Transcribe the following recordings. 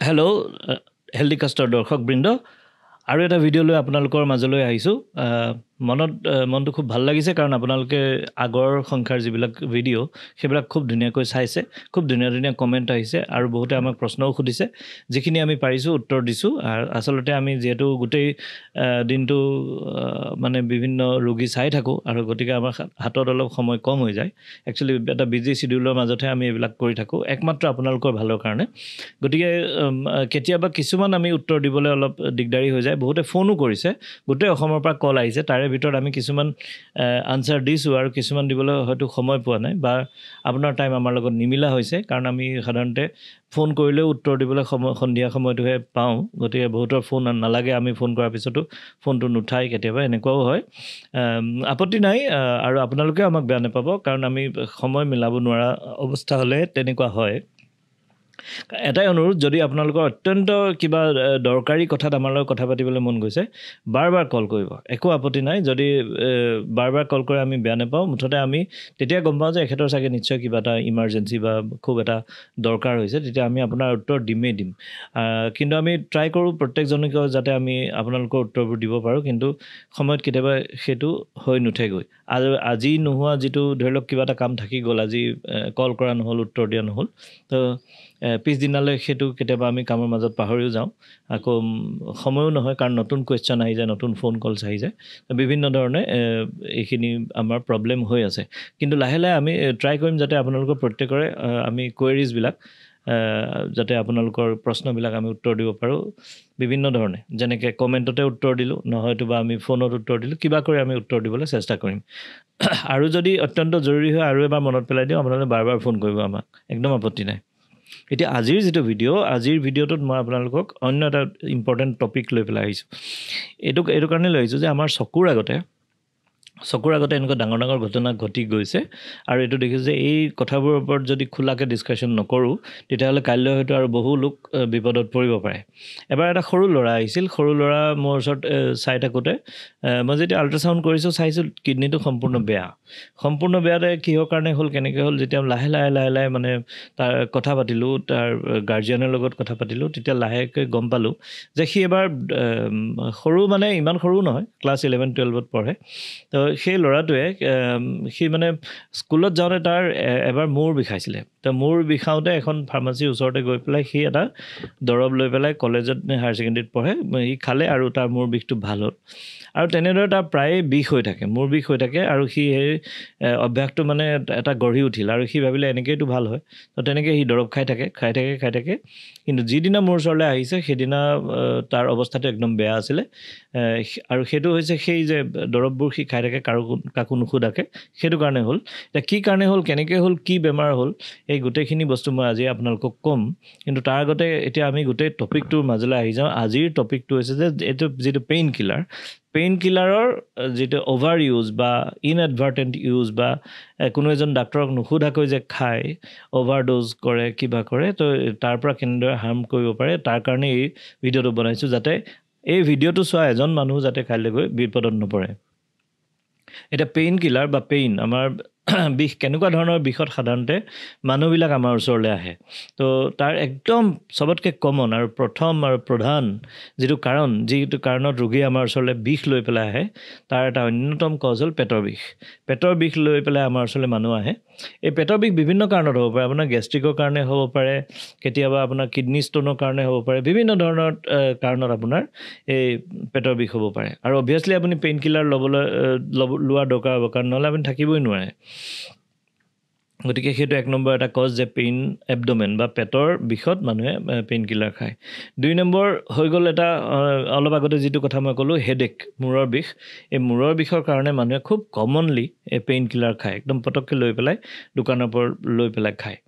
Hello' হেল্ডিকাষ্টৰ দৰ্শকবৃন্দ আৰু এটা video' লৈ আপোনালোকৰ মাজলৈ আহিছোঁ মনটো খুব ভাল লাগিছে কাৰণ আপোনালোকে আগৰ সংখ্যাৰ যিবিলাক ভিডিঅ' সেইবিলাক খুব ধুনীয়াকৈ চাইছে খুব ধুনীয়া ধুনীয়া কমেণ্ট আহিছে আৰু বহুতে আমাক প্ৰশ্নও সুধিছে যিখিনি আমি পাৰিছোঁ উত্তৰ দিছোঁ আৰু আচলতে আমি যিহেতু গোটেই দিনটো মানে বিভিন্ন ৰোগী চাই থাকোঁ আৰু গতিকে আমাৰ হাতত অলপ সময় কম হৈ যায় একচুৱেলি এটা বিজি শিডিউলৰ মাজতহে আমি এইবিলাক কৰি থাকোঁ একমাত্ৰ আপোনালোকৰ ভালৰ কাৰণে গতিকে কেতিয়াবা কিছুমান আমি উত্তৰ দিবলৈ অলপ দিগদাৰী হৈ যায় বহুতে ফোনো কৰিছে গোটেই অসমৰ পৰা কল আহিছে তাৰে ভিতৰত আমি কিছুমান আনসাৰ দিছোঁ আৰু কিছুমান দিবলৈ হয়তো সময় পোৱা নাই বা আপোনাৰ টাইম আমাৰ লগত নিমিলা হৈছে কাৰণ আমি সাধাৰণতে ফোন কৰিলেও উত্তৰ দিবলৈ সন্ধিয়া সময়টোহে পাওঁ গতিকে বহুতৰ ফোন নালাগে আমি ফোন কৰাৰ পিছতো ফোনটো নুঠাই কেতিয়াবা এনেকুৱাও হয় আপত্তি নাই আৰু আপোনালোকে আমাক বেয়া নাপাব কাৰণ আমি সময় মিলাব নোৱাৰা অৱস্থা হ'লে তেনেকুৱা হয় এটাই অনুৰোধ যদি আপোনালোকৰ অত্যন্ত কিবা দৰকাৰী কথাত আমাৰ লগত কথা পাতিবলৈ মন গৈছে বাৰ কল কৰিব একো আপত্তি নাই যদি বাৰ কল কৰে আমি বেয়া নাপাওঁ মুঠতে আমি তেতিয়া গম পাওঁ যে এখেতৰ চাগে নিশ্চয় কিবা এটা ইমাৰ্জেঞ্চি বা খুব এটা দৰকাৰ হৈছে তেতিয়া আমি আপোনাৰ উত্তৰ দিম কিন্তু আমি ট্ৰাই কৰোঁ প্ৰত্যেকজনকে যাতে আমি আপোনালোকৰ উত্তৰবোৰ দিব পাৰোঁ কিন্তু সময়ত কেতিয়াবা সেইটো হৈ নুঠেগৈ আৰু আজি নোহোৱা যিটো ধৰি লওক কিবা এটা কাম থাকি গ'ল আজি কল কৰা নহ'ল উত্তৰ দিয়া নহ'ল তো পিছদিনালৈ সেইটো কেতিয়াবা আমি কামৰ মাজত পাহৰিও যাওঁ আকৌ সময়ো নহয় কাৰণ নতুন কুৱেশ্যন আহি যায় নতুন ফোন কলছ আহি যায় বিভিন্ন ধৰণে এইখিনি আমাৰ প্ৰব্লেম হৈ আছে কিন্তু লাহে লাহে আমি ট্ৰাই কৰিম যাতে আপোনালোকৰ প্ৰত্যেকৰে আমি কুৱেৰিজবিলাক যাতে আপোনালোকৰ প্ৰশ্নবিলাক আমি উত্তৰ দিব পাৰোঁ বিভিন্ন ধৰণে যেনেকৈ কমেণ্টতে উত্তৰ দিলোঁ নহয়তো বা আমি ফোনত উত্তৰ দিলোঁ কিবা কৰি আমি উত্তৰ দিবলৈ চেষ্টা কৰিম আৰু যদি অত্যন্ত জৰুৰী হয় আৰু এবাৰ মনত পেলাই দিওঁ আপোনালোকে বাৰ ফোন কৰিব আমাক একদম আপত্তি নাই এতিয়া আজিৰ যিটো আজিৰ ভিডিঅ'টোত মই আপোনালোকক অন্য এটা ইম্পৰ্টেণ্ট টপিক লৈ পেলাই আহিছোঁ এইটো কাৰণে লৈ আহিছোঁ যে আমাৰ চকুৰ আগতে এনেকুৱা ডাঙৰ ডাঙৰ ঘটনা ঘটি গৈছে আৰু এইটো দেখিছোঁ যে এই কথাবোৰৰ ওপৰত যদি খোলাকৈ ডিছকাশ্যন নকৰোঁ তেতিয়াহ'লে কাইলৈ হয়তো আৰু বহু লোক বিপদত পৰিব পাৰে এবাৰ এটা সৰু ল'ৰা আহিছিল সৰু ল'ৰা মোৰ ওচৰত চাই থাকোঁতে মই যেতিয়া আল্ট্ৰাচাউণ্ড কৰিছোঁ চাইছোঁ কিডনীটো সম্পূৰ্ণ বেয়াতে কিহৰ কাৰণে হ'ল কেনেকৈ হ'ল যেতিয়া লাহে লাহে মানে তাৰ কথা পাতিলোঁ তাৰ গাৰ্জিয়ানৰ লগত কথা পাতিলোঁ তেতিয়া লাহেকৈ গম পালোঁ যে সি এবাৰ সৰু মানে ইমান সৰু নহয় ক্লাছ 11-12ত পঢ়ে তো সেই ল'ৰাটোৱে সি মানে স্কুলত যাওঁতে তাৰ এবাৰ মূৰ বিষাইছিলে তো মূৰ বিষাওঁতে এখন ফাৰ্মাচীৰ ওচৰতে গৈ পেলাই সি এটা দৰৱ লৈ পেলাই কলেজত হায়াৰ ছেকেণ্ডেৰীত পঢ়ে সি খালে আৰু তাৰ মূৰ বিষটো ভাল হ'ল আৰু তেনেদৰে তাৰ প্ৰায়ে মূৰ বিষ হৈ থাকে আৰু সি সেই অভ্যাসটো মানে এটা গঢ়ি উঠিল আৰু সি ভাবিলে এনেকৈতো ভাল হয় তো তেনেকৈ সি দৰৱ খাই থাকে কিন্তু যিদিনা মোৰ ওচৰলৈ আহিছে সেইদিনা তাৰ অৱস্থাটো একদম বেয়া আছিলে আৰু সেইটো হৈছে সেই যে দৰৱবোৰ সি খাই থাকে কাকো নুসুধাকে সেইটো কাৰণে হ'ল এতিয়া কি কাৰণে হ'ল কেনেকৈ হ'ল কি বেমাৰ হ'ল এই গোটেইখিনি বস্তু মই আজি আপোনালোকক ক'ম কিন্তু তাৰ আগতে এতিয়া আমি গোটেই টপিকটোৰ মাজলৈ আহি যাওঁ আজিৰ টপিকটো হৈছে যে এইটো যিটো পেইন কিলাৰৰ যিটো অভাৰ ইউজ বা ইনএডভাৰ্টেণ্ট ইউজ বা কোনো এজন ডাক্তৰক নুসুধাকৈ যে খায় অভাৰড'জ কৰে কিবা কৰে তো তাৰ পৰা কেনেদৰে হাৰ্ম কৰিব পাৰে তাৰ কাৰণে এই ভিডিঅ'টো বনাইছোঁ যাতে এই ভিডিঅ'টো চোৱা এজন মানুহ যাতে কাইলৈ গৈ বিপদত নপৰে এতিয়া পেইন কিলাৰ বা পেইন আমাৰ বিষ কেনেকুৱা ধৰণৰ বিষত সাধাৰণতে মানুহবিলাক আমাৰ ওচৰলৈ আহে তো তাৰ একদম চবতকৈ কমন আৰু প্ৰথম আৰু প্ৰধান যিটো কাৰণত ৰোগী আমাৰ ওচৰলৈ বিষ লৈ পেলাই আহে তাৰ এটা অন্যতম কজ হ'ল পেটৰ বিষ লৈ পেলাই আমাৰ ওচৰলৈ মানুহ আহে এই পেটৰ বিষ বিভিন্ন কাৰণত হ'ব পাৰে আপোনাৰ গেষ্ট্ৰিকৰ কাৰণে হ'ব পাৰে কেতিয়াবা আপোনাৰ কিডনী ষ্টোনৰ কাৰণে হ'ব পাৰে বিভিন্ন ধৰণৰ কাৰণত আপোনাৰ এই পেটৰ বিষ হ'ব পাৰে আৰু অবভিয়াছলি আপুনি পেইন কিলাৰ লোৱা দৰকাৰ হ'ব কাৰণ নহ'লে আপুনি থাকিবই নোৱাৰে গতিকে সেইটো এক নম্বৰ এটা কজ যে পেইন এবডমেন বা পেটৰ বিষত মানুহে পেইন কিলাৰ খায় 2 নম্বৰ হৈ গ'ল এটা অলপ আগতে যিটো কথা মই ক'লোঁ হেডেক মূৰৰ বিষ এই মূৰৰ বিষৰ কাৰণে মানুহে খুব কমনলি এই পেইন কিলাৰ খায় একদম পটককৈ লৈ পেলাই দোকানৰ পৰা লৈ পেলাই খায়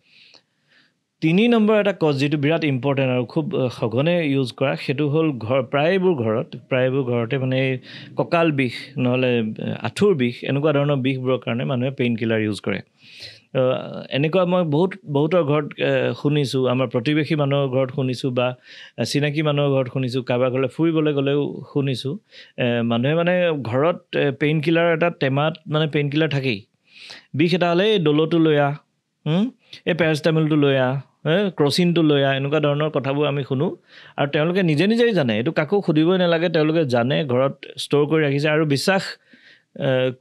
3 নম্বৰ এটা কজ যিটো বিৰাট ইম্পৰ্টেণ্ট আৰু খুব সঘনে ইউজ কৰা সেইটো হ'ল প্ৰায়বোৰ ঘৰতে মানে কঁকাল বিষ নহ'লে আঁঠুৰ বিষ এনেকুৱা ধৰণৰ বিষবোৰৰ কাৰণে মানুহে পেইন কিলাৰ ইউজ কৰে এনেকুৱা মই বহুতৰ ঘৰত শুনিছোঁ আমাৰ প্ৰতিবেশী মানুহৰ ঘৰত শুনিছোঁ বা চিনাকি মানুহৰ ঘৰত শুনিছোঁ কাৰোবাৰ ঘৰলৈ ফুৰিবলৈ গ'লেও শুনিছোঁ মানুহে মানে ঘৰত পেইন কিলাৰ এটা টেমাত মানে পেইন কিলাৰ থাকেই বিষ এটা হ'লে এই ড'লটো লৈ এই পেৰাচিটামলটো লৈ ক্ৰচিনটো লৈ আহ, এনেকুৱা ধৰণৰ কথাবোৰ আমি শুনো আৰু তেওঁলোকে নিজে নিজেই জানে, এইটো কাকো সুধিবই নালাগে, তেওঁলোকে জানে, ঘৰত ষ্ট'ৰ কৰি ৰাখিছে আৰু বিশ্বাস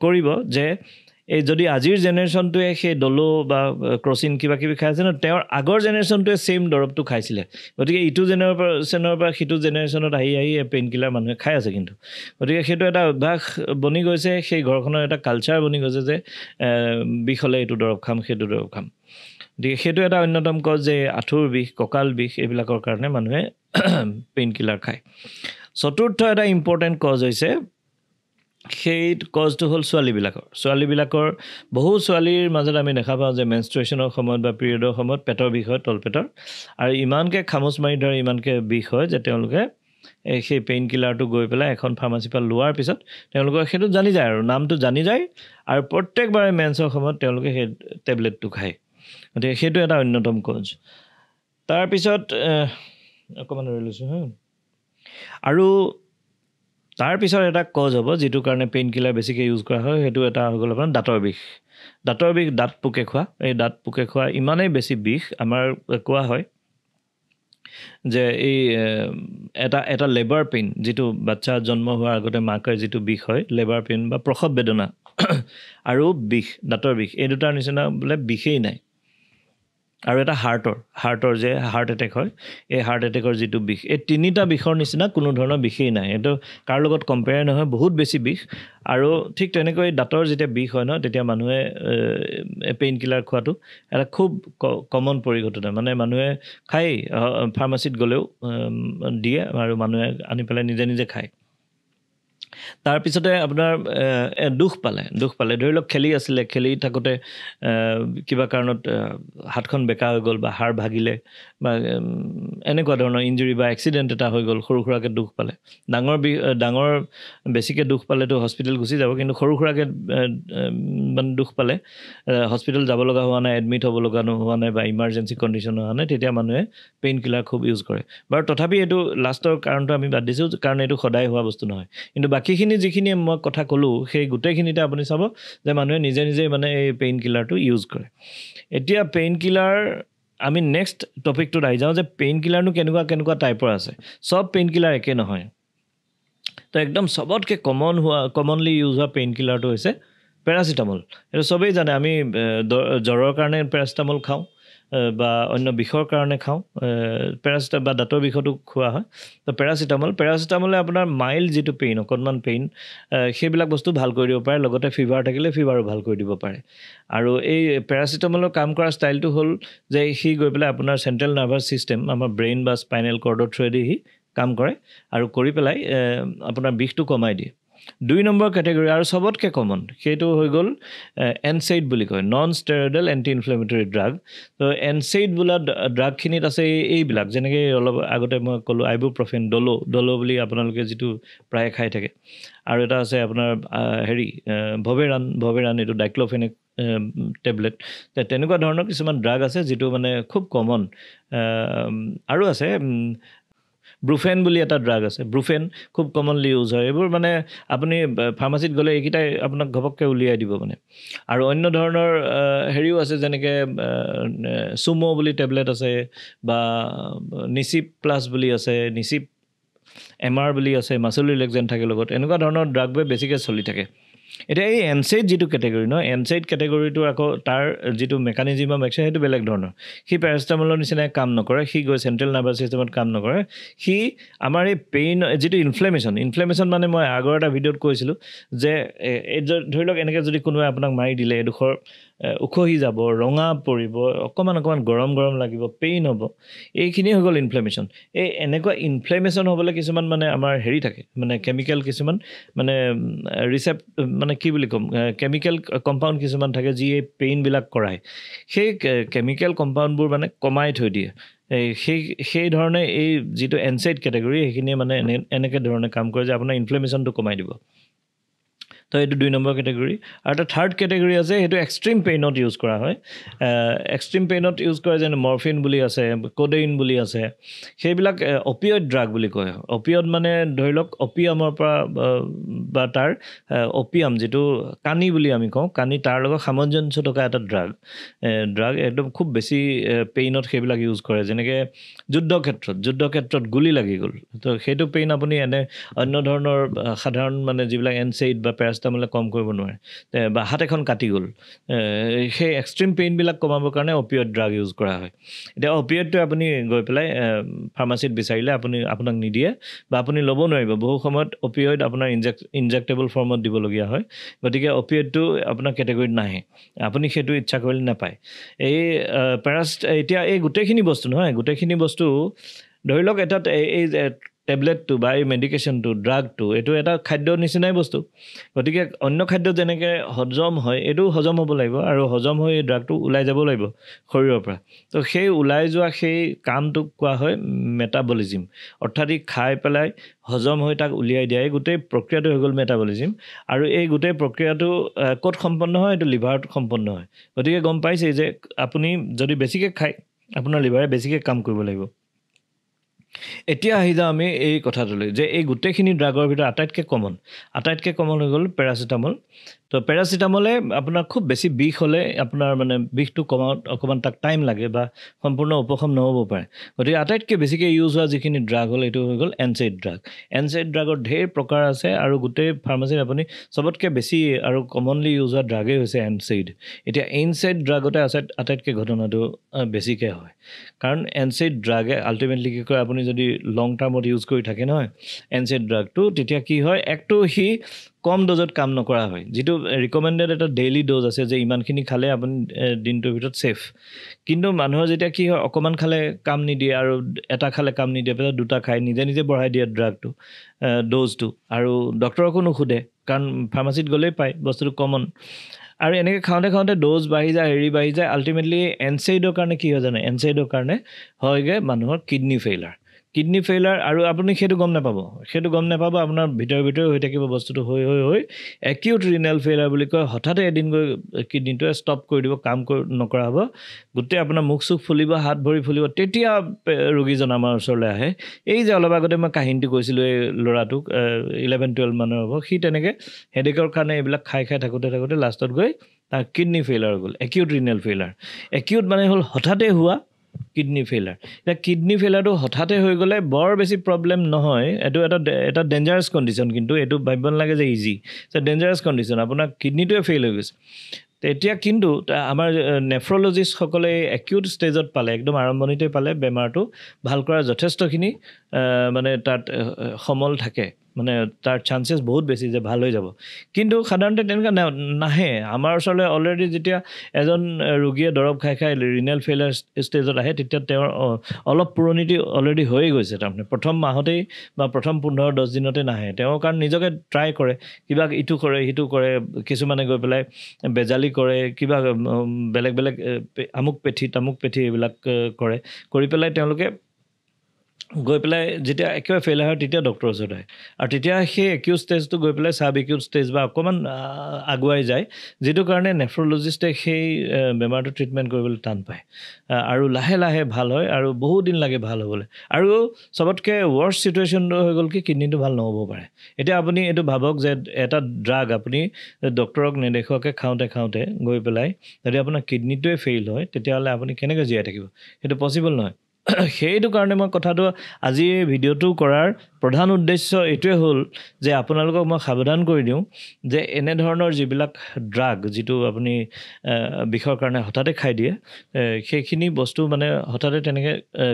কৰিব যে এই যদি আজিৰ জেনেৰেশ্যনটোৱে সেই ডলো বা ক্ৰচিন কিবা কিবি খাই আছে ন, তেওঁৰ আগৰ জেনেৰেশ্যনটোৱে ছেইম দৰৱটো খাইছিলে, গতিকে ইটো জেনেৰেশ্যনৰ পৰা সিটো জেনেৰেশ্যনত আহি আহি পেইন কিলাৰ মানুহে খাই আছে কিন্তু। গতিকে সেইটো এটা অভ্যাস বনি গৈছে, সেই ঘৰখনৰ এটা কালচাৰ বনি গৈছে যে বিষ হ'লে এইটো দৰৱ খাম, সেইটো দৰৱ খাম। গতিকে সেইটো এটা অন্যতম কজ যে আঁঠুৰ বিষ, কঁকাল বিষ এইবিলাকৰ কাৰণে মানুহে পেইন কিলাৰ খায়। চতুৰ্থ এটা ইম্পৰ্টেণ্ট কজ হৈছে, সেই কজটো হ'ল ছোৱালীবিলাকৰ বহু ছোৱালীৰ মাজত আমি দেখা পাওঁ যে মেনষ্ট্ৰুৱেশ্যনৰ সময়ত বা পিৰিয়ডৰ সময়ত পেটৰ বিষ হয়, তলপেটৰ, আৰু ইমানকৈ খামোচ মাৰি ধৰে, ইমানকৈ বিষ হয় যে তেওঁলোকে সেই পেইন কিলাৰটো গৈ পেলাই এখন ফাৰ্মাচীৰ পৰা লোৱাৰ পিছত তেওঁলোকৰ সেইটো জানি যায় আৰু নামটো জানি যায় আৰু প্ৰত্যেকবাৰে মেন্সৰ সময়ত তেওঁলোকে সেই টেবলেটটো খায়। গতিকে সেইটো এটা অন্যতম কজ। তাৰপিছত অকণমান ৰৈ লৈছোঁ আৰু তাৰপিছত এটা কজ হ'ব যিটো কাৰণে পেইন কিলাৰ বেছিকৈ ইউজ কৰা হয়, সেইটো এটা হৈ গ'ল আপোনাৰ দাঁতৰ বিষ, দাঁত পোকে খোৱা। এই দাঁত পোকে খোৱা ইমানেই বেছি বিষ, আমাৰ কোৱা হয় যে এই এটা লেবাৰ পেইন, যিটো বাচ্চা জন্ম হোৱাৰ আগতে মাকৰ যিটো বিষ হয়, লেবাৰ পেইন বা প্ৰসৱ বেদনা আৰু বিষ, দাঁতৰ বিষ, এই দুটাৰ নিচিনা বোলে বিষেই নাই। আৰু এটা হাৰ্টৰ যে হাৰ্ট এটেক হয়, এই হাৰ্ট এটেকৰ যিটো বিষ, এই তিনিটা বিষৰ নিচিনা কোনো ধৰণৰ বিষেই নাই। এইটো কাৰ লগত কম্পেয়াৰ নহয়, বহুত বেছি বিষ। আৰু ঠিক তেনেকৈ দাঁতৰ যেতিয়া বিষ হয় ন, তেতিয়া মানুহে পেইন কিলাৰ খোৱাটো এটা খুব কমন পৰিঘটনা, মানে মানুহে খায়েই, ফাৰ্মাচীত গ'লেও দিয়ে আৰু মানুহে আনি পেলাই নিজে নিজে খায়। তাৰপিছতে আপোনাৰ দুখ পালে, ধৰি লওক খেলি থাকোঁতে কিবা কাৰণত হাতখন বেকা হৈ গ'ল বা হাড় ভাগিলে বা এনেকুৱা ধৰণৰ ইঞ্জুৰি বা এক্সিডেণ্ট এটা হৈ গ'ল, সৰু সুৰাকৈ দুখ পালে। ডাঙৰ বেছিকৈ দুখ পালেতো হস্পিটেল গুচি যাব, কিন্তু সৰু সুৰাকৈ মানে দুখ পালে হস্পিটেল যাব লগা হোৱা নাই, এডমিট হ'ব লগা হোৱা নাই বা ইমাৰ্জেঞ্চি কণ্ডিশ্যন হোৱা নাই, তেতিয়া মানুহে পেইন কিলাৰ খুব ইউজ কৰে। বাৰু তথাপি এইটো লাষ্টৰ কাৰণটো আমি বাদ দিছোঁ, কাৰণ এইটো সদায় হোৱা বস্তু নহয়। কিন্তু বাকীখিনি যিখিনি মই কথা ক'লোঁ, সেই গোটেইখিনিতে আপুনি চাব যে মানুহে নিজে নিজে মানে এই পেইন কিলাৰটো ইউজ কৰে। এতিয়া পেইন কিলাৰ আমি নেক্সট টপিকটোত আহি যাওঁ যে পেইন কিলাৰনো কেনেকুৱা টাইপৰ আছে। চব পেইন কিলাৰ একে নহয়। তো একদম চবতকৈ কমনলি ইউজ হোৱা পেইন কিলাৰটো হৈছে পেৰাচিটামল। এইটো চবেই জানে, আমি জ্বৰৰ কাৰণে পেৰাচিটামল খাওঁ বা অন্য বিষৰ কাৰণে খাওঁ, পেৰাচিটামল বা দাঁতৰ বিষতো খোৱা হয়। তো পেৰাচিটামলে আপোনাৰ মাইল্ড যিটো পেইন, অকণমান পেইন, সেইবিলাক বস্তু ভাল কৰি দিব পাৰে, লগতে ফিভাৰ থাকিলে ফিভাৰো ভাল কৰি দিব পাৰে। আৰু এই পেৰাচিটামলৰ কাম কৰা ষ্টাইলটো হ'ল যে সি গৈ পেলাই আপোনাৰ চেণ্ট্ৰেল নাৰ্ভাছ ছিষ্টেম, আমাৰ ব্ৰেইন বা স্পাইনেল কৰ্ডৰ থ্ৰুৱেদি সি কাম কৰে আৰু কৰি পেলাই আপোনাৰ বিষটো কমাই দিয়ে। 2 নম্বৰ কেটেগৰী আৰু চবতকৈ কমন, সেইটো হৈ গ'ল NSAID বুলি কয়, non steroidal anti inflammatory drug. তো NSAID বোলা ড্ৰাগখিনিত আছে এইবিলাক, যেনেকৈ অলপ আগতে মই ক'লোঁ আইবুপ্ৰফেন, ডলো বুলি আপোনালোকে যিটো প্ৰায়ে খাই থাকে, আৰু এটা আছে আপোনাৰ ভৱেৰান, এইটো ডাইক্ল'ফেনেক টেবলেট। তেনেকুৱা ধৰণৰ কিছুমান ড্ৰাগ আছে যিটো মানে খুব কমন। আৰু আছে ব্ৰুফেন বুলি এটা ড্ৰাগ আছে, ব্ৰুফেন খুব কমনলি ইউজ হয়। এইবোৰ মানে আপুনি ফাৰ্মাচীত গ'লে এইকেইটাই আপোনাক ঘপককৈ উলিয়াই দিব মানে। আৰু অন্য ধৰণৰ হেৰিও আছে, যেনেকৈ চুমো বুলি টেবলেট আছে বা নিচিপ প্লাছ বুলি আছে, নিচিপ MR বুলি আছে, মাচুল ৰিলেক্সেণ্ট থাকে লগত, এনেকুৱা ধৰণৰ ড্ৰাগবোৰ বেছিকৈ চলি থাকে। এতিয়া এই NSAID যিটো কেটেগৰী ন, NSAID কেটেগৰীটো আকৌ তাৰ যিটো মেকানিজিম অফ একশ্যন সেইটো বেলেগ ধৰণৰ। সি পেৰাচিটামলৰ নিচিনাই কাম নকৰে, সি গৈ চেণ্ট্ৰেল নাৰ্ভাছ ছিষ্টেমত কাম নকৰে। সি আমাৰ এই পেইন যিটো ইনফ্লেমেশ্যন মানে মই আগৰ এটা ভিডিঅ'ত কৈছিলোঁ যে এই ধৰি লওক এনেকৈ যদি কোনোবাই আপোনাক মাৰি দিলে, এডোখৰ উখহি যাব, ৰঙা পৰিব, অকণমান গৰম লাগিব, পেইন হ'ব, এইখিনি হৈ গ'ল ইনফ্লেমেশ্যন। এনেকুৱা ইনফ্লেমেশ্যন হ'বলৈ কিছুমান মানে আমাৰ হেৰি থাকে, মানে কেমিকেল কিছুমান, মানে মানে কি বুলি ক'ম, কেমিকেল কম্পাউণ্ড কিছুমান থাকে যি এই পেইনবিলাক কৰায়। সেই কেমিকেল কম্পাউণ্ডবোৰ মানে কমাই থৈ দিয়ে। সেই ধৰণে এই যিটো NSAID কেটেগৰী, সেইখিনিয়ে মানে এনেকৈ ধৰণে কাম কৰে যে আপোনাৰ ইনফ্লেমেশ্যনটো কমাই দিব। তো এইটো 2 নম্বৰ কেটেগৰী আৰু এটা থাৰ্ড কেটেগৰী আছে সেইটো এক্সট্ৰিম পেইনত ইউজ কৰা হয় এক্সট্ৰিম পেইনত ইউজ কৰে যেনে মৰফিন বুলি আছে কোডেইন বুলি আছে সেইবিলাক অপিয়ইড ড্ৰাগ বুলি কয় অপিয়ড মানে ধৰি লওক অপিয়ামৰ পৰা বা তাৰ অপিয়াম যিটো কানি বুলি আমি কওঁ কানি তাৰ লগত সামঞ্জস্য থকা এটা ড্ৰাগ একদম খুব বেছি পেইনত সেইবিলাক ইউজ কৰে যেনেকৈ যুদ্ধ ক্ষেত্ৰত গুলি লাগি গ'ল তো সেইটো পেইন আপুনি এনে অন্য ধৰণৰ সাধাৰণ মানে যিবিলাক এনচেইড বা পেৰাষ্টামলে কম কৰিব নোৱাৰে বা হাত এখন কাটি গ'ল সেই এক্সট্ৰিম পেইনবিলাক কমাবৰ কাৰণে অপিয়ইড ড্ৰাগ ইউজ কৰা হয় এতিয়া অপিয়ইডটো আপুনি গৈ পেলাই ফাৰ্মাচীত বিচাৰিলে আপোনাক নিদিয়ে বা আপুনি ল'ব নোৱাৰিব বহু সময়ত অপিয়ইড আপোনাৰ ইনজেক্টেবল ফৰ্মত দিবলগীয়া হয় গতিকে অপিয়ইডটো আপোনাৰ কেটেগৰীত নাহে আপুনি সেইটো ইচ্ছা কৰিলে নাপায় এই এতিয়া এই গোটেইখিনি বস্তু নহয় গোটেইখিনি বস্তু ধৰি লওক এটা এই টেবলেটটো বা এই মেডিকেশ্যনটো ড্ৰাগটো এইটো এটা খাদ্যৰ নিচিনাই বস্তু গতিকে অন্য খাদ্য যেনেকৈ হজম হয় এইটো হজম হ'ব লাগিব আৰু হজম হৈ এই ড্ৰাগটো ওলাই যাব লাগিব শৰীৰৰ পৰা তো সেই ওলাই যোৱা সেই কামটোক কোৱা হয় মেটাবলিজিম অৰ্থাৎ ই খাই পেলাই হজম হৈ তাক উলিয়াই দিয়া এই গোটেই প্ৰক্ৰিয়াটো হৈ গ'ল মেটাবলিজিম আৰু এই গোটেই প্ৰক্ৰিয়াটো ক'ত সম্পন্ন হয় এইটো লিভাৰত সম্পন্ন হয় গতিকে গম পাইছেই যে আপুনি যদি বেছিকৈ খায় আপোনাৰ লিভাৰে বেছিকৈ কাম কৰিব লাগিব এতিয়া আহি যাওঁ আমি এই কথাটোলৈ যে এই গোটেইখিনি ড্ৰাগৰ ভিতৰত আটাইতকৈ কমন হৈ গ'ল পেৰাচিটামল তো পেৰাচিটামলে আপোনাৰ খুব বেছি বিষ হ'লে আপোনাৰ মানে বিষটো কমাত অকণমান তাক টাইম লাগে বা সম্পূৰ্ণ উপশম নহ'ব পাৰে গতিকে আটাইতকৈ বেছিকৈ ইউজ হোৱা যিখিনি ড্ৰাগ হ'ল এইটো হৈ গ'ল এনচেইড ড্ৰাগৰ ঢেৰ প্ৰকাৰ আছে আৰু গোটেই ফাৰ্মাচীত আপুনি চবতকৈ বেছি আৰু কমনলি ইউজ হোৱা ড্ৰাগেই হৈছে এনচেইড এতিয়া এনচেইড ড্ৰাগতে আছে আটাইতকৈ ঘটনাটো বেছিকৈ হয় কাৰণ এনচেইড ড্ৰাগে আল্টিমেটলি কি কয় আপুনি যদি লং টাৰ্মত ইউজ কৰি থাকে নহয় এনচেইড ড্ৰাগটো তেতিয়া কি হয় একটো সি কম ড'জত কাম নকৰা হয় যিটো ৰিকমেণ্ডেড এটা ডেইলি ড'জ আছে যে ইমানখিনি খালে আপুনি দিনটোৰ ভিতৰত ছেফ কিন্তু মানুহৰ যেতিয়া কি হয় অকণমান খালে কাম নিদিয়ে আৰু এটা খালে কাম নিদিয়ে পিছত দুটা খাই নিজে বঢ়াই দিয়ে ড্ৰাগটো ড'জটো আৰু ডক্তৰকো নোসোধে কাৰণ ফাৰ্মাচীত গ'লেই পায় বস্তুটো কমন আৰু এনেকৈ খাওঁতে ড'জ বাঢ়ি যায় আল্টিমেটলি এনচেইডৰ কাৰণে কি হয় জানে এনচেইডৰ কাৰণে হয়গৈ মানুহৰ কিডনি ফেইলাৰ আৰু আপুনি সেইটো গম নাপাব আপোনাৰ ভিতৰে হৈ থাকিব বস্তুটো হৈ একিউট ৰিনেল ফেইলাৰ বুলি কয় হঠাতে এদিন গৈ কিডনিটোৱে ষ্টপ কৰি দিব কাম নকৰা হ'ব গোটেই আপোনাৰ মুখ চুখ ফুলিব হাত ভৰি ফুলিব তেতিয়া ৰোগীজন আমাৰ ওচৰলৈ আহে এই যে অলপ আগতে মই কাহিনীটো কৈছিলোঁ এই ল'ৰাটোক 11-12 মানৰ হ'ব সি তেনেকৈ হেডেকৰ কাৰণে এইবিলাক খাই থাকোঁতে লাষ্টত গৈ তাৰ কিডনি ফেইলাৰ হৈ গ'ল একিউট ৰিনেল ফেইলাৰ একিউট মানে হ'ল হঠাতে হোৱা কিডনি ফেইলাৰ এতিয়া কিডনি ফেইলাৰটো হঠাতে হৈ গ'লে বৰ বেছি প্ৰব্লেম নহয় এইটো এটা ডেঞ্জাৰাছ কণ্ডিশ্যন কিন্তু এইটো ভাবিব নালাগে যে ইজি ডেঞ্জাৰাছ কণ্ডিশ্যন আপোনাৰ কিডনিটোৱে ফেইল হৈ গৈছে এতিয়া কিন্তু আমাৰ নেফ্ৰলজিষ্টসকলে একিউট ষ্টেজত পালে একদম আৰম্ভণিতে পালে বেমাৰটো ভাল কৰাৰ যথেষ্টখিনি মানে তাত সমল থাকে মানে তাৰ চান্সেছ বহুত বেছি যে ভাল হৈ যাব কিন্তু সাধাৰণতে তেনেকুৱা নাহে আমাৰ ওচৰলৈ অলৰেডি যেতিয়া এজন ৰোগীয়ে দৰৱ খাই ৰিনেল ফেইলাৰ ষ্টেজত আহে তেতিয়া তেওঁৰ অলপ পুৰণিটো অলৰেডি হৈয়ে গৈছে তাৰমানে প্ৰথম মাহতেই বা প্ৰথম 15-10 দিনতে নাহে তেওঁ কাৰণ নিজকে ট্ৰাই কৰে কিবা ইটো কৰে সিটো কৰে কিছুমানে গৈ পেলাই বেজালি কৰে কিবা বেলেগ আমুক পেঠি এইবিলাক কৰি পেলাই তেওঁলোকে গৈ পেলাই যেতিয়া একেবাৰে ফেইল হয় তেতিয়া ডক্টৰৰ ওচৰত আহে আৰু তেতিয়া সেই একিউট ষ্টেজটো গৈ পেলাই সাব একিউট ষ্টেজ বা অকণমান আগুৱাই যায় যিটো কাৰণে নেফ্ৰলজিষ্টে সেই বেমাৰটো ট্ৰিটমেণ্ট কৰিবলৈ টান পায় আৰু লাহে ভাল হয় আৰু বহুত দিন লাগে ভাল হ'বলৈ আৰু চবতকৈ ৱৰ্ষ্ট চিটুৱেশ্যনটো হৈ গ'ল কি কিডনিটো ভাল নহ'ব পাৰে এতিয়া আপুনি এইটো ভাবক যে এটা ড্ৰাগ আপুনি ডক্টৰক নেদেখুৱাকৈ খাওঁতে গৈ পেলাই যদি আপোনাৰ কিডনিটোৱে ফেইল হয় তেতিয়াহ'লে আপুনি কেনেকৈ জীয়াই থাকিব সেইটো পচিবল নহয় সেইটো কাৰণে মই কথাটো আজি এই ভিডিঅ'টো কৰাৰ প্ৰধান উদ্দেশ্য এইটোৱে হ'ল যে আপোনালোকক মই সাৱধান কৰি দিওঁ যে এনেধৰণৰ যিবিলাক ড্ৰাগ যিটো আপুনি বিষৰ কাৰণে হঠাতে খাই দিয়ে সেইখিনি বস্তু মানে হঠাতে তেনেকৈ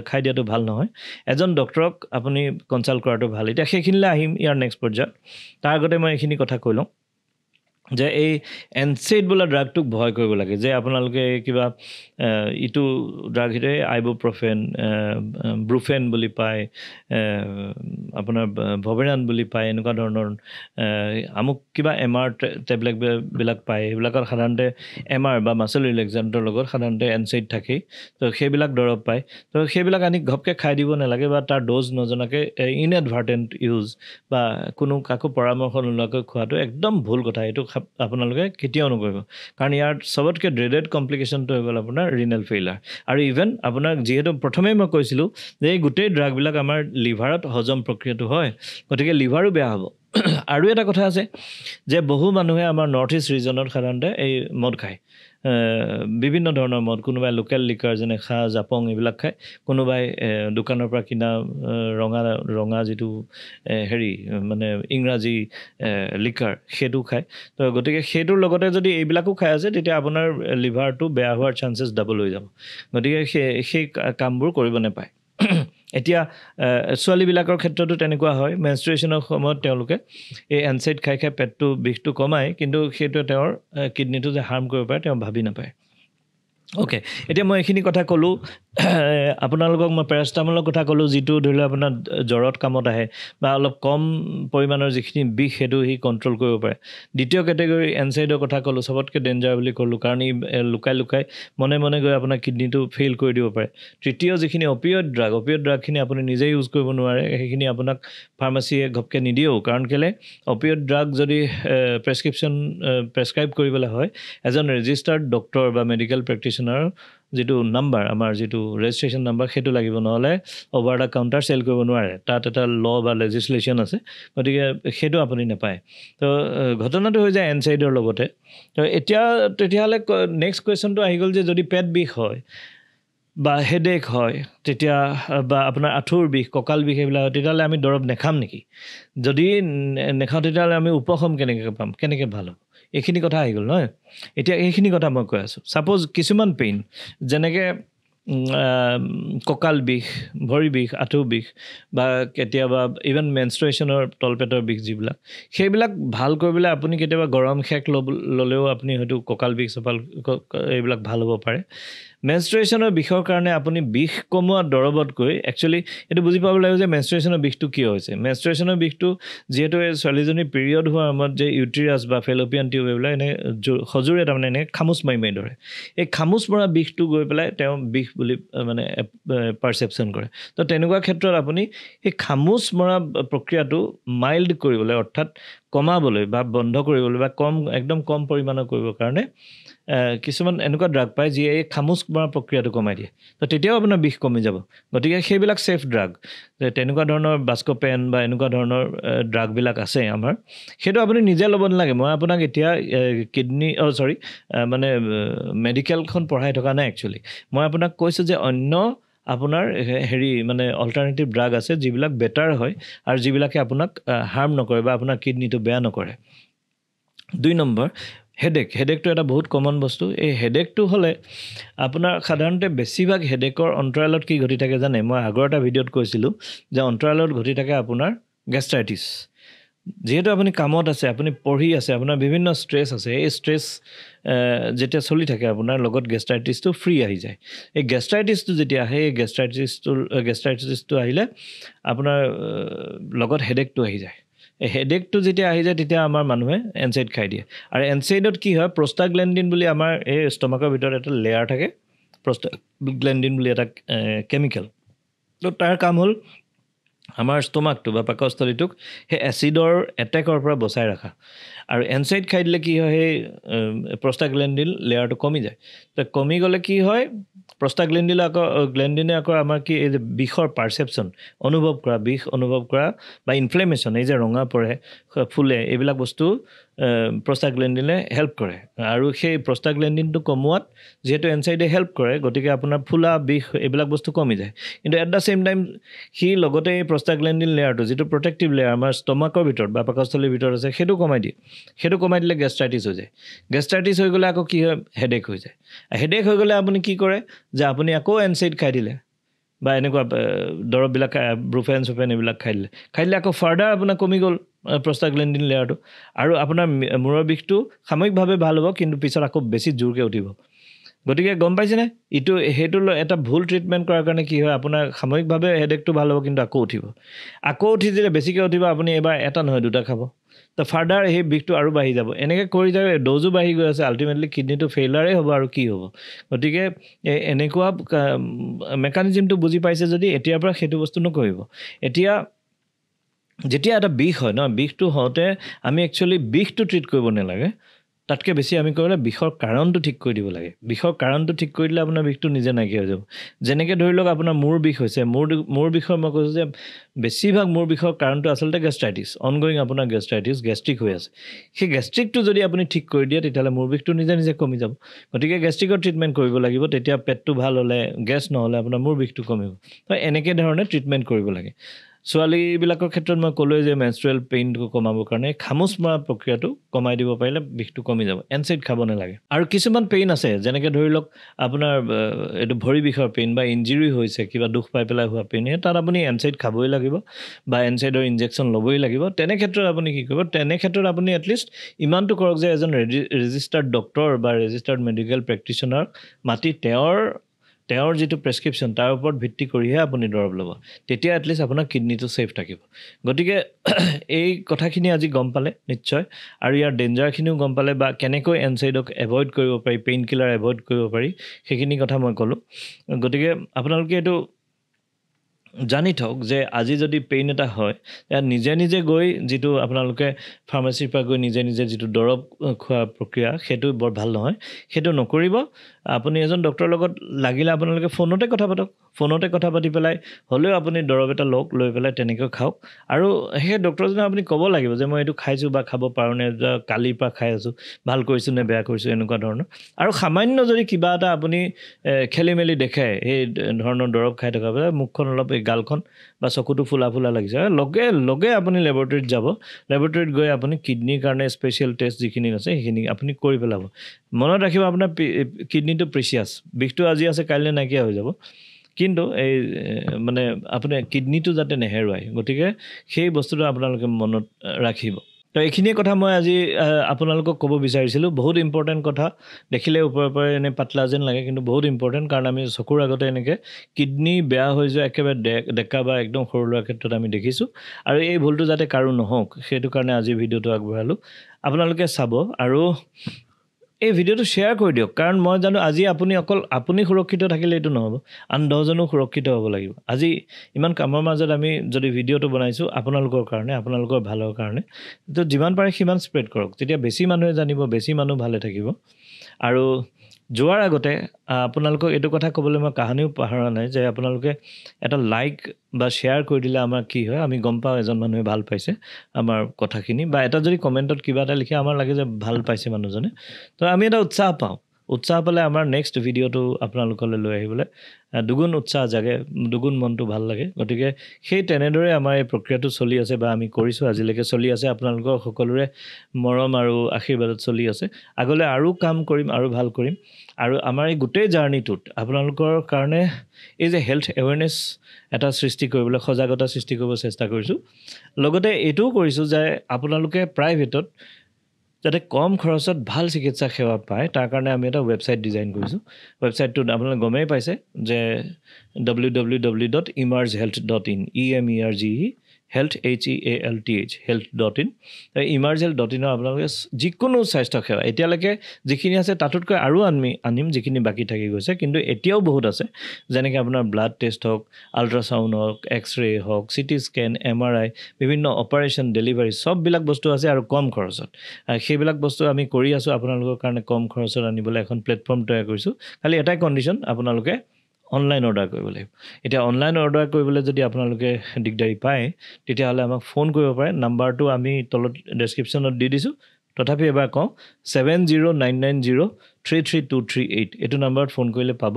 খাই দিয়াটো ভাল নহয় এজন ডক্টৰক আপুনি কনচাল্ট কৰাটো ভাল এতিয়া সেইখিনিলৈ আহিম ইয়াৰ নেক্সট পৰ্যায়ত তাৰ আগতে মই এইখিনি কথা কৈ লওঁ যে এই এনচেড বোলা ড্ৰাগটোক ভয় কৰিব লাগে যে আপোনালোকে কিবা ইটো ড্ৰাগ হিৰে আইবুপ্ৰফেন ব্ৰুফেন বুলি পায় আপোনাৰ ভবেৰান বুলি পায় এনেকুৱা ধৰণৰ আমুক কিবা এমআৰ টেবলেটবিলাক পায় এইবিলাকত সাধাৰণতে এমআৰ বা মাচল ৰিলেক্সেণ্টৰ লগত সাধাৰণতে এনচেড থাকেই তো সেইবিলাক দৰৱ পায় তো সেইবিলাক আনি ঘপকৈ খাই দিব নালাগে বা তাৰ ড'জ নজনাকৈ ইনএডভাৰ্টেণ্ট ইউজ বা কোনো কাকো পৰামৰ্শ নোলোৱাকৈ খোৱাটো একদম ভুল কথা এইটো আপোনালোকে কেতিয়াও নকৰিব কাৰণ ইয়াৰ চবতকৈ ড্ৰেডেড কমপ্লিকেশ্যনটো হৈ গ'ল আপোনাৰ ৰিনেল ফেইলাৰ আৰু ইভেন আপোনাৰ যিহেতু প্ৰথমেই মই কৈছিলোঁ যে এই গোটেই ড্ৰাগবিলাক আমাৰ লিভাৰত হজম প্ৰক্ৰিয়াটো হয় গতিকে লিভাৰো বেয়া হ'ব আৰু এটা কথা আছে যে বহু মানুহে আমাৰ নৰ্থ ইষ্ট ৰিজনত সাধাৰণতে এই মদ খায় বিভিন্ন ধৰণৰ মদ কোনোবাই লোকেল লিকাৰ যেনে খাহ জাপং এইবিলাক খায় কোনোবাই দোকানৰ পৰা কিনা ৰঙা যিটো হেৰি মানে ইংৰাজী লিকাৰ সেইটো খায় তো গতিকে সেইটোৰ লগতে যদি এইবিলাকো খাই আছে তেতিয়া আপোনাৰ লিভাৰটো বেয়া হোৱাৰ চান্সেছ ডাবল হৈ যাব গতিকে সেই কামবোৰ কৰিব নাপায় এতিয়া ছোৱালীবিলাকৰ ক্ষেত্ৰতো তেনেকুৱা হয় মেনষ্ট্ৰুৱেশ্যনৰ সময়ত তেওঁলোকে এই এনচেড খাই খাই পেটটো বিষটো কমায় কিন্তু সেইটো তেওঁৰ কিডনীটো যে হাৰ্ম কৰিব পাৰে তেওঁ ভাবি নাপায় অ'কে এতিয়া মই এইখিনি কথা ক'লোঁ আপোনালোকক মই পেৰাষ্টামলৰ কথা ক'লোঁ যিটো ধৰি লওক আপোনাৰ জ্বৰত কামত আহে বা অলপ কম পৰিমাণৰ যিখিনি বিষ সেইটো সি কণ্ট্ৰল কৰিব পাৰে দ্বিতীয় কেটেগৰী এনচাইডৰ কথা ক'লোঁ চবতকৈ ডেঞ্জাৰ বুলি ক'লোঁ কাৰণ ই লুকাই মনে মনে গৈ আপোনাৰ কিডনীটো ফেইল কৰি দিব পাৰে তৃতীয় যিখিনি অপিঅইড ড্ৰাগখিনি আপুনি নিজে ইউজ কৰিব নোৱাৰে সেইখিনি আপোনাক ফাৰ্মাচীয়ে ঘপকৈ নিদিয়েও কাৰণ কেলৈ অপিঅইড ড্ৰাগ যদি প্ৰেছক্ৰাইব কৰিবলৈ হয় এজন ৰেজিষ্টাৰ্ড ডক্টৰ বা মেডিকেল প্ৰেক্টিশ্যনাৰ যিটো নাম্বাৰ আমাৰ যিটো ৰেজিষ্ট্ৰেশ্যন নাম্বাৰ সেইটো লাগিব নহ'লে অভাৰ দ্য কাউণ্টাৰ চেল কৰিব নোৱাৰে তাত এটা ল বা লেজিছলেশ্যন আছে গতিকে সেইটো আপুনি নাপায় তো ঘটনাটো হৈ যায় এনচাইডৰ লগতে তো এতিয়া তেতিয়াহ'লে নেক্সট কুৱেশ্যনটো আহি গ'ল যে যদি পেট বিষ হয় বা হেডেক হয় তেতিয়া বা আপোনাৰ আঁঠুৰ বিষ কঁকাল বিষ এইবিলাক হয় তেতিয়াহ'লে আমি দৰৱ নেখাম নেকি যদি নেখাওঁ তেতিয়াহ'লে আমি উপশম কেনেকৈ পাম কেনেকৈ ভাল হ'ব এইখিনি কথা আহি গ'ল নহয় এতিয়া এইখিনি কথা মই কৈ আছোঁ ছাপ'জ কিছুমান পেইন যেনেকৈ কঁকাল বিষ ভৰি বিষ আঁঠু বিষ বা কেতিয়াবা ইভেন মেনষ্ট্ৰুৱেশ্যনৰ তলপেটৰ বিষ যিবিলাক সেইবিলাক ভাল কৰিবলৈ আপুনি কেতিয়াবা গৰম সেক ল'লেও আপুনি হয়তো কঁকাল বিষ এইবিলাক ভাল হ'ব পাৰে মেনষ্ট্ৰুৱেশ্যনৰ বিষৰ কাৰণে আপুনি বিষ কমোৱা দৰৱতকৈ একচুৱেলি এইটো বুজি পাব লাগিব যে মেনষ্ট্ৰুৱেশ্যনৰ বিষটো কিয় হৈছে মেনষ্ট্ৰুৱেশ্যনৰ বিষটো যিহেতু এই ছোৱালীজনীৰ পিৰিয়ড হোৱাৰ সময়ত যে ইউটেৰাছ বা ফেলোপিয়ান টিউব এইবিলাক এনে সজোৰে তাৰমানে এনেকৈ খামুচ মাৰি ধৰে এই খামুচ মৰা বিষটো গৈ পেলাই তেওঁ বিষ বুলি মানে পাৰচেপশ্যন কৰে তো তেনেকুৱা ক্ষেত্ৰত আপুনি এই খামুচ মৰা প্ৰক্ৰিয়াটো মাইল্ড কৰিবলৈ অৰ্থাৎ কমাবলৈ বা বন্ধ কৰিবলৈ বা একদম কম পৰিমাণৰ কৰিবৰ কাৰণে কিছুমান এনেকুৱা ড্ৰাগ পায় যিয়ে এই খামুচ মৰা প্ৰক্ৰিয়াটো কমাই দিয়ে তো তেতিয়াও আপোনাৰ বিষ কমি যাব গতিকে সেইবিলাক ছেফ ড্ৰাগ যে তেনেকুৱা ধৰণৰ বাস্কপেন বা এনেকুৱা ধৰণৰ ড্ৰাগবিলাক আছে আমাৰ সেইটো আপুনি নিজে ল'ব নালাগে মই আপোনাক এতিয়া কিডনী মানে মেডিকেলখন পঢ়াই থকা নাই একচুৱেলি মই আপোনাক কৈছোঁ যে অন্য আপোনাৰ হেৰি মানে অল্টাৰনেটিভ ড্ৰাগ আছে যিবিলাক বেটাৰ হয় আৰু যিবিলাকে আপোনাক হাৰ্ম নকৰে বা আপোনাৰ কিডনীটো বেয়া নকৰে 2 নম্বৰ হেডেকটো এটা বহুত কমন বস্তু এই হেডেকটো হ'লে আপোনাৰ সাধাৰণতে বেছিভাগ হেডেকৰ অন্তৰালত কি ঘটি থাকে জানে মই আগৰ এটা ভিডিঅ'ত কৈছিলোঁ যে অন্তৰালত ঘটি থাকে আপোনাৰ গেষ্ট্ৰাইটিছ যিহেতু আপুনি কামত আছে আপুনি পঢ়ি আছে আপোনাৰ বিভিন্ন ষ্ট্ৰেছ আছে এই ষ্ট্ৰেছ যেতিয়া চলি থাকে আপোনাৰ লগত গেষ্ট্ৰাইটিছটো ফ্ৰী আহি যায় এই গেষ্ট্ৰাইটিছটো যেতিয়া আহে এই গেষ্ট্ৰাইটিছটো আহিলে আপোনাৰ লগত হেডেকটো আহি যায় এই হেডেকটো যেতিয়া আহি যায় তেতিয়া আমাৰ মানুহে এনচাইড খাই দিয়ে আৰু এনচাইডত কি হয় প্ৰষ্টাগ্লেণ্ডিন বুলি আমাৰ এই ষ্টমাকৰ ভিতৰত এটা লেয়াৰ থাকে প্ৰষ্টাগ্লেণ্ডিন বুলি এটা কেমিকেল তো তাৰ কাম হ'ল আমাৰ ষ্টমাকটো বা পাকস্থলীটোক সেই এচিডৰ এটেকৰ পৰা বচাই ৰখা আৰু এনচাইড খাই দিলে কি হয় সেই প্ৰষ্টাগ্লেণ্ডিন লেয়াৰটো কমি যায় তো কমি গ'লে কি হয় গ্লেণ্ডিনে আকৌ আমাৰ কি এই যে বিষৰ পাৰচেপশ্যন বিষ অনুভৱ কৰা বা ইনফ্লেমেশ্যন এই যে ৰঙা পৰে ফুলে এইবিলাক বস্তু প্ৰষ্টাগ্লেণ্ডিনে হেল্প কৰে আৰু সেই প্ৰষ্টাগ্লেণ্ডিনটো কমোৱাত যিহেতু এনচাইডে হেল্প কৰে গতিকে আপোনাৰ ফুলা বিষ এইবিলাক বস্তু কমি যায় কিন্তু এট দ্য ছেইম টাইম সি লগতে এই প্ৰষ্টাগ্লেণ্ডিন লেয়াৰটো যিটো প্ৰটেক্টিভ লেয়াৰ আমাৰ ষ্টমাকৰ ভিতৰত বা পাকস্থলীৰ ভিতৰত আছে সেইটো কমাই দিয়ে সেইটো কমাই দিলে গেষ্ট্ৰাইটিছ হৈ যায় গেষ্ট্ৰাইটিছ হৈ গ'লে আকৌ কি হয় হেডেক হৈ যায় হেডেক হৈ গ'লে আপুনি কি কৰে যে আপুনি আকৌ এনচাইড খাই দিলে বা এনেকুৱা দৰৱবিলাক ব্ৰুফেন চুফেন এইবিলাক খাই দিলে আকৌ ফাৰ্ডাৰ আপোনাৰ কমি গ'ল প্ৰস্তাগ্লেণ্ডিন লেয়াৰটো আৰু আপোনাৰ মূৰৰ বিষটো সাময়িকভাৱে ভাল হ'ব কিন্তু পিছত আকৌ বেছি জোৰকৈ উঠিব গতিকে গম পাইছেনে ইটো সেইটো এটা ভুল ট্ৰিটমেণ্ট কৰাৰ কাৰণে কি হয় আপোনাৰ সাময়িকভাৱে হেডেকটো ভাল হ'ব কিন্তু আকৌ উঠি দিলে বেছিকৈ উঠিব আপুনি এবাৰ এটা নহয় দুটা খাব তো ফাৰ্ডাৰ সেই বিষটো আৰু বাঢ়ি যাব এনেকৈ কৰি যায় ড'জো বাঢ়ি গৈ আছে আল্টিমেটলি কিডনীটো ফেইলাৰে হ'ব আৰু কি হ'ব গতিকে এনেকুৱা মেকানিজিমটো বুজি পাইছে যদি এতিয়াৰ পৰা সেইটো বস্তু নকৰিব এতিয়া যেতিয়া এটা বিষ হয় ন বিষটো হওঁতে আমি একচুৱেলি বিষটো ট্ৰিট কৰিব নালাগে তাতকৈ বেছি আমি কৰিলে বিষৰ কাৰণটো ঠিক কৰি দিব লাগে বিষৰ কাৰণটো ঠিক কৰি দিলে আপোনাৰ বিষটো নিজে নাইকিয়া হৈ যাব যেনেকৈ ধৰি লওক আপোনাৰ মূৰ বিষ হৈছে মূৰ বিষৰ মই কৈছোঁ যে বেছিভাগ মূৰ বিষৰ কাৰণটো আচলতে গেষ্ট্ৰাইটিছ অনগয়িং আপোনাৰ গেষ্ট্ৰিক হৈ আছে সেই গেষ্ট্ৰিকটো যদি আপুনি ঠিক কৰি দিয়ে তেতিয়াহ'লে মূৰ বিষটো নিজে কমি যাব গতিকে গেষ্ট্ৰিকৰ ট্ৰিটমেণ্ট কৰিব লাগিব তেতিয়া পেটটো ভাল হ'লে গেছ নহ'লে আপোনাৰ মূৰ বিষটো কমিব তো এনেকৈ ধৰণে ট্ৰিটমেণ্ট কৰিব লাগে ছোৱালীবিলাকৰ ক্ষেত্ৰত মই ক'লোৱে যে মেনষ্ট্ৰুৱেল পেইনটো কমাবৰ কাৰণে খামোচ মৰা প্ৰক্ৰিয়াটো কমাই দিব পাৰিলে বিষটো কমি যাব এনচাইড খাব নালাগে আৰু কিছুমান পেইন আছে যেনেকৈ ধৰি লওক আপোনাৰ এইটো ভৰি বিষৰ পেইন বা ইঞ্জুৰি হৈছে কিবা দুখ পাই পেলাই হোৱা পেইন তাত আপুনি এনচাইড খাবই লাগিব বা এনচাইডৰ ইনজেকশ্যন ল'বই লাগিব তেনে ক্ষেত্ৰত আপুনি কি কৰিব তেনে ক্ষেত্ৰত আপুনি এটলিষ্ট ইমানটো কৰক যে এজন ৰেজিষ্টাৰ্ড ডক্টৰ বা ৰেজিষ্টাৰ্ড মেডিকেল প্ৰেক্টিশ্যনাৰক মাতি তেওঁৰ যিটো প্ৰেছক্ৰিপশ্যন তাৰ ওপৰত ভিত্তি কৰিহে আপুনি দৰৱ ল'ব তেতিয়া এটলিষ্ট আপোনাৰ কিডনীটো ছেফ থাকিব গতিকে এই কথাখিনি আজি গম পালে নিশ্চয় আৰু ইয়াৰ ডেঞ্জাৰখিনিও গম পালে বা কেনেকৈ এনচাইডক এভইড কৰিব পাৰি পেইন কিলাৰ এভইড কৰিব পাৰি সেইখিনি কথা মই ক'লোঁ গতিকে আপোনালোকে এইটো জানি থওক যে আজি যদি পেইন এটা হয় নিজে গৈ যিটো আপোনালোকে ফাৰ্মাচীৰ পৰা গৈ নিজে যিটো দৰৱ খোৱা প্ৰক্ৰিয়া সেইটো বৰ ভাল নহয় সেইটো নকৰিব আপুনি এজন ডক্টৰৰ লগত লাগিলে আপোনালোকে ফোনতে কথা পাতি পেলাই হ'লেও আপুনি দৰৱ এটা লৈ পেলাই তেনেকৈ খাওক আৰু সেই ডক্টৰজনে আপুনি ক'ব লাগিব যে মই এইটো খাইছোঁ বা খাব পাৰোঁ নে কালিৰ পৰা খাই আছোঁ ভাল কৰিছোঁ নে বেয়া কৰিছোঁ এনেকুৱা ধৰণৰ আৰু সামান্য যদি কিবা এটা আপুনি খেলি মেলি দেখে এই ধৰণৰ দৰৱ খাই থকা ବେଳେ মুখখন অলপ এই গালখন বা চকুটো ফুলা লাগিছে লগে আপুনি লেবৰেটৰীত যাব লেবৰেটৰীত গৈ আপুনি কিডনীৰ কাৰণে স্পেচিয়েল টেষ্ট যিখিনি আছে সেইখিনি আপুনি কৰি পেলাব মনত ৰাখিব আপোনাৰ কিডনীটো প্ৰিচিয়াছ বিষটো আজি আছে কাইলৈ নাইকিয়া হৈ যাব কিন্তু এই মানে আপুনি কিডনীটো যাতে নেহেৰুৱায় গতিকে সেই বস্তুটো আপোনালোকে মনত ৰাখিব তো এইখিনিয়ে কথা মই আজি আপোনালোকক ক'ব বিচাৰিছিলোঁ বহুত ইম্পৰ্টেণ্ট কথা দেখিলে ওপৰে এনে পাতলা যেন লাগে কিন্তু বহুত ইম্পৰ্টেণ্ট কাৰণ আমি চকুৰ আগতে এনেকৈ কিডনী বেয়া হৈ যোৱা একেবাৰে ডেকা বা একদম সৰু ল'ৰাৰ ক্ষেত্ৰত আমি দেখিছোঁ আৰু এই ভুলটো যাতে কাৰো নহওক সেইটো কাৰণে আজি ভিডিঅ'টো আগবঢ়ালোঁ আপোনালোকে চাব আৰু এই ভিডিঅ'টো শ্বেয়াৰ কৰি দিয়ক কাৰণ মই জানো আজি আপুনি সুৰক্ষিত থাকিলে এইটো নহ'ব আন 10জনো সুৰক্ষিত হ'ব লাগিব আজি ইমান কামৰ মাজত আমি যদি ভিডিঅ'টো বনাইছোঁ আপোনালোকৰ কাৰণে আপোনালোকৰ ভালৰ কাৰণে তো যিমান পাৰে সিমান স্প্ৰেড কৰক তেতিয়া বেছি মানুহে জানিব বেছি মানুহ ভালে থাকিব আৰু যোৱাৰ আগতে আপোনালোকক এইটো কথা ক'বলৈ মই কাহানিও পাহৰা নাই যে আপোনালোকে এটা লাইক বা শ্বেয়াৰ কৰি দিলে আমাৰ কি হয় আমি গম পাওঁ এজন মানুহে ভাল পাইছে আমাৰ কথাখিনি বা এটা যদি কমেণ্টত কিবা এটা লিখে আমাৰ লাগে যে ভাল পাইছে মানুহজনে তো আমি এটা উৎসাহ পালে আমাৰ নেক্সট ভিডিঅ'টো আপোনালোকলৈ লৈ আহিবলৈ দুগুণ উৎসাহ জাগে দুগুণ মনটো ভাল লাগে গতিকে সেই তেনেদৰে আমাৰ এই প্ৰক্ৰিয়াটো চলি আছে বা আমি কৰিছোঁ আজিলৈকে চলি আছে আপোনালোকৰ সকলোৰে মৰম আৰু আশীৰ্বাদত চলি আছে আগলৈ আৰু কাম কৰিম আৰু ভাল কৰিম আৰু আমাৰ এই গোটেই জাৰ্ণিটোত আপোনালোকৰ কাৰণে এই যে হেল্থ এৱেৰনেছ এটা সৃষ্টি কৰিবলৈ সজাগতা সৃষ্টি কৰিব চেষ্টা কৰিছোঁ লগতে এইটোও কৰিছোঁ যে আপোনালোকে প্ৰাইভেটত যাতে কম খৰচত ভাল চিকিৎসা সেৱা পায় তাৰ কাৰণে আমি এটা ৱেবছাইট ডিজাইন কৰিছোঁ ৱেবছাইটটোত আপোনালোকে গমেই পাইছে যে www.emergehealth.in health.in emergehealth.inৰ আপোনালোকে যিকোনো স্বাস্থ্য সেৱা এতিয়ালৈকে যিখিনি আছে তাতোতকৈ আৰু আনিম যিখিনি বাকী থাকি গৈছে কিন্তু এতিয়াও বহুত আছে যেনেকৈ আপোনাৰ ব্লাড টেষ্ট হওক আল্ট্ৰাচাউণ্ড হওক এক্সৰে হওক চিটি স্কেন MRI বিভিন্ন অপাৰেশ্যন ডেলিভাৰী সববিলাক বস্তু আছে আৰু কম খৰচত সেইবিলাক বস্তু আমি কৰি আছোঁ আপোনালোকৰ কাৰণে কম খৰচত আনিবলৈ এখন প্লেটফৰ্ম তৈয়াৰ কৰিছোঁ খালি এটাই কণ্ডিশ্যন আপোনালোকে অনলাইন অৰ্ডাৰ কৰিব লাগিব এতিয়া অনলাইন অৰ্ডাৰ কৰিবলৈ যদি আপোনালোকে দিগদাৰী পায় তেতিয়াহ'লে আমাক ফোন কৰিব পাৰে নাম্বাৰটো আমি তলত ডেছক্ৰিপশ্যনত দি দিছোঁ তথাপি এবাৰ কওঁ 7099033238 এইটো নাম্বাৰত ফোন কৰিলে পাব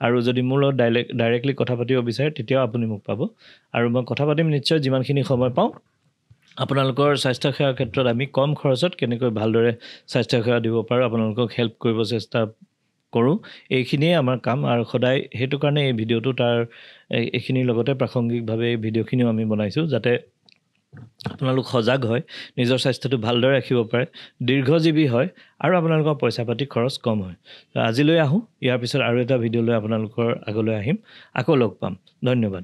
আৰু যদি মোৰ লগত ডাইৰেক্টলি কথা পাতিব বিচাৰে তেতিয়াও আপুনি মোক পাব আৰু মই কথা পাতিম নিশ্চয় যিমানখিনি সময় পাওঁ আপোনালোকৰ স্বাস্থ্যসেৱাৰ ক্ষেত্ৰত আমি কম খৰচত কেনেকৈ ভালদৰে স্বাস্থ্যসেৱা দিব পাৰোঁ আপোনালোকক হেল্প কৰিব চেষ্টা কৰোঁ এইখিনিয়ে আমাৰ কাম আৰু সদায় সেইটো কাৰণে এই ভিডিঅ'টো তাৰ এইখিনিৰ লগতে প্ৰাসংগিকভাৱে এই ভিডিঅ'খিনিও আমি বনাইছোঁ যাতে আপোনালোক সজাগ হয় নিজৰ স্বাস্থ্যটো ভালদৰে ৰাখিব পাৰে দীৰ্ঘজীৱী হয় আৰু আপোনালোকৰ পইচা পাতি খৰচ কম হয় আজিলৈ আহোঁ ইয়াৰ পিছত আৰু এটা ভিডিঅ' লৈ আপোনালোকৰ আগলৈ আহিম আকৌ লগ পাম ধন্যবাদ